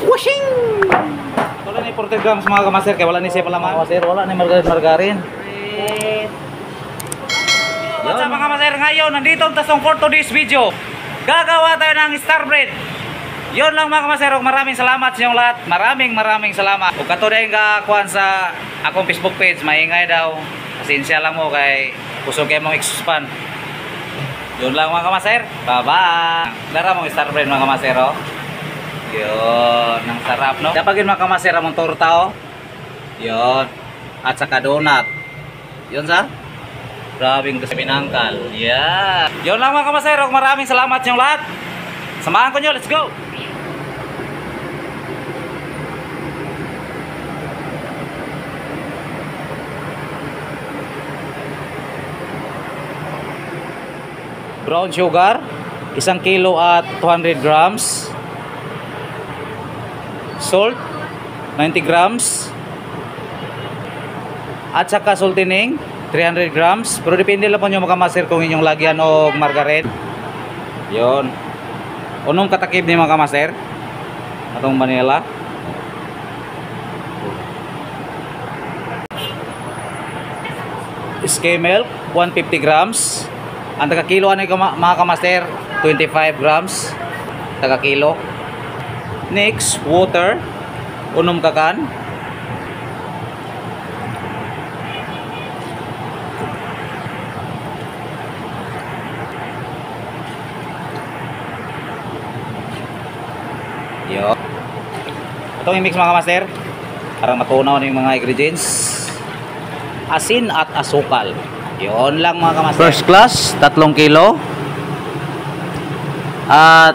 Washing! Wala ni 40 grams mga kamaster, kaya wala ni siya palaman. Kamaster, wala ni margarin. What's up mga kamaster? Ngayon, nandito ang tasong for today's video. Gagawa tayo ng star bread. Yun lang mga kamaster, maraming salamat sa inyong lahat. Maraming salamat. Kung kato na yung kakuhan sa akong Facebook page, maingay daw. Pasensya lang mo kay kusog kayo mong expand. Yun lang mga kamaster. Bye-bye. Lara mong star bread mga kamaster, oh. Yun, ang sarap, no? Dapat yun mga kamaster mong torta, oh. Yun. At saka donut. Yun sa? Grabing kasi pinangkal. Yeah. Yun lang mga kamaster, maraming salamat sa inyong lahat. Samahan ko nyo, let's go! Brown sugar 1 kilo at 200 grams, salt 90 grams, at saka saltining 300 grams. Pero depende lang po nyo mga kamaster kung inyong lagyan o margarin. Yun, unong katakip ni mga kamaster atong vanilla. Skim milk 150 grams. Ang taga kilo ano mga kamaster 25 grams taga kilo. Next, water unom kakan. Yo. Itong i-mix mga kamaster para matunaw na yung mga ingredients. Asin at asukal. Yun lang mga kamaster. First class 3 kilo. At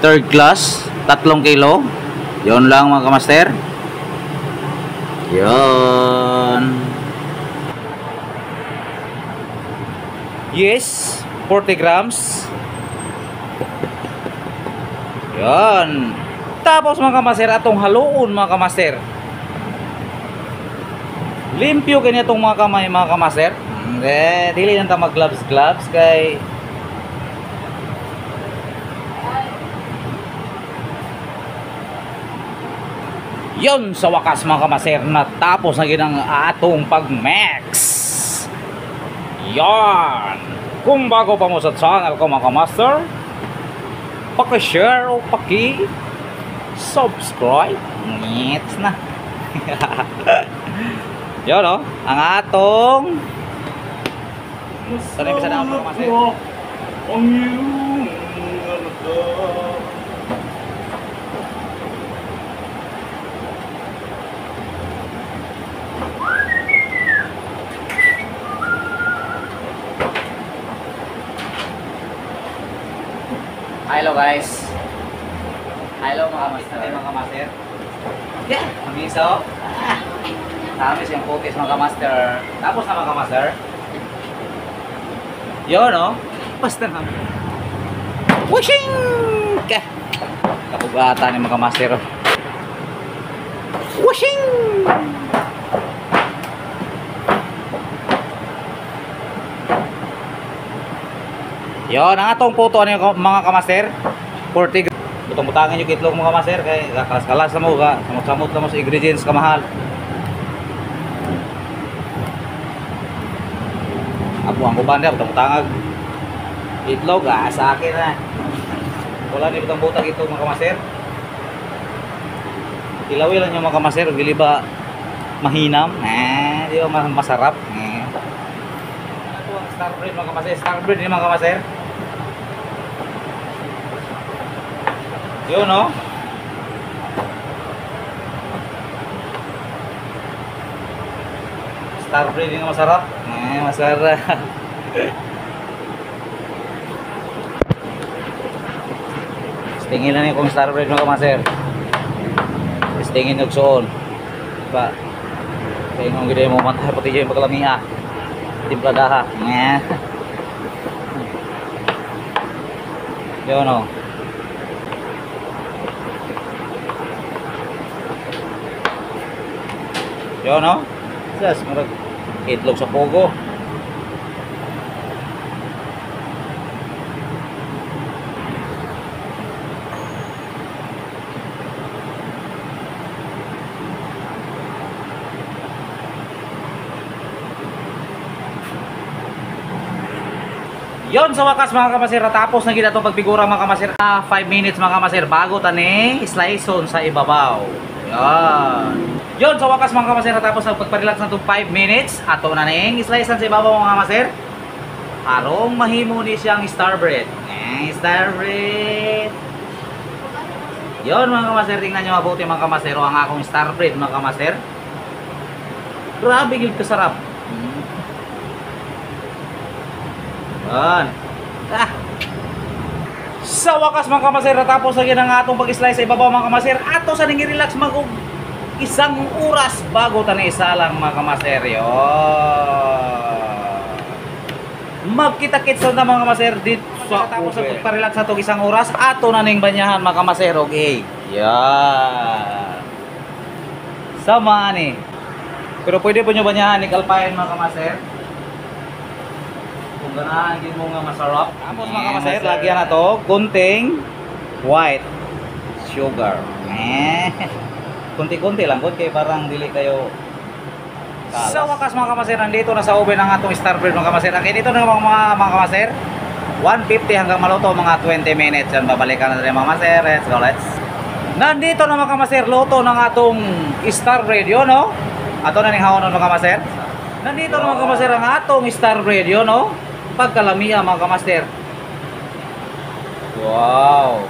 third class 3 kilo. Yun lang mga kamaster. Yun. Yes, 40 grams. Yun. Tapos mga kamaster, atong haluon mga kamaster. Limpyo kanya itong mga kamay mga kamaster. Dili nang ta mag gloves kay yun sa wakas mga kamaster, natapos na ginang atong pag-mix. Yan. Kung bago pa mo sa channel ko mga kamaster, paki-share o paki-subscribe. Ngits na. Yun, no? Ang atong sana bisa na ako kasi hello guys. Hello mga master. Yeah, mamiso. Tamis yung cookies mga master. Tapos na mga master. Yun, no? Basta na. Washing! Kapugata ni mga master. Washing! Yun, ang atong puto ano yung mga kamaster 40. Butang-butangan yung itlog mga kamaster kay kalas-kalas na mo ka, samot-samot na mo sa ingredients kamahal. Apo ang kubanda, butang-butangag itlog sa akin na wala ni butang-butang ito mga kamaster. Ilawi lang yung mga kamaster, dili ba mahinam? Di ba masarap? Ito ang star bread mga kamaster. Star bread ni mga kamaster. Yun, no? Star bread yung masarap. Masarap. Tingin lang yung star bread mga kamaster. Tingin nagsuon. Diba? Kaya yung gede mo mantay pati yung pagkalamiha. Timpladaha. Yun, no? Yun, no? Sas, marag itlog sa pogo. Yon sa wakas mga kamaser, tapos na gid atong pagpigura mga kamaser. 5 minutes mga kamaser bago tani sliceon sa ibabaw. Yan. Yon sa wakas mga kamaser, tapos ang pagparelax na 5 minutes ato na ning sliceon sa ibabaw mga kamaser. Arong mahimo ni siyang starbread. Starbread. Yon mga kamaser, tingnan nyo mabuti mga kamaser ang akong starbread mga kamaser. Grabe gid kasarap. Yan. Sa wakas mga kamaser, tapos lagi ng atong pag-slice sa ibabaw mga kamaser, ato sa ning relax mag isang oras bago tani isa lang mga kamaser. Magkita-kits na mga kamaser dito sa tapos sa pagpa-relax atong isang oras, ato na ning banyahan mga kamaser. Okay. Yan. Sama ni. Pero pwede po nyo banyahan ni kalpayan mga kamaser. Kung ganahan din mo nga masarap. Tapos mga kamaser, lagyan na to kunting white sugar. Kunti-kunti lang, kaya parang dili kayo kalas. Sa wakas mga kamaser, nandito na sa oven ang atong starbread mga kamaser. Okay, dito na mga kamaser. 150 hanggang maluto mga 20 minutes. Yan, babalikan na rin mga kamaser. Let's go, let's. Nandito na mga kamaser, luto ng atong starbread yun, no? Ato na ning haonon mga kamaser. Nandito na mga kamaser ang atong starbread yun, no? Pagkalamiya mga kamaster. Wow.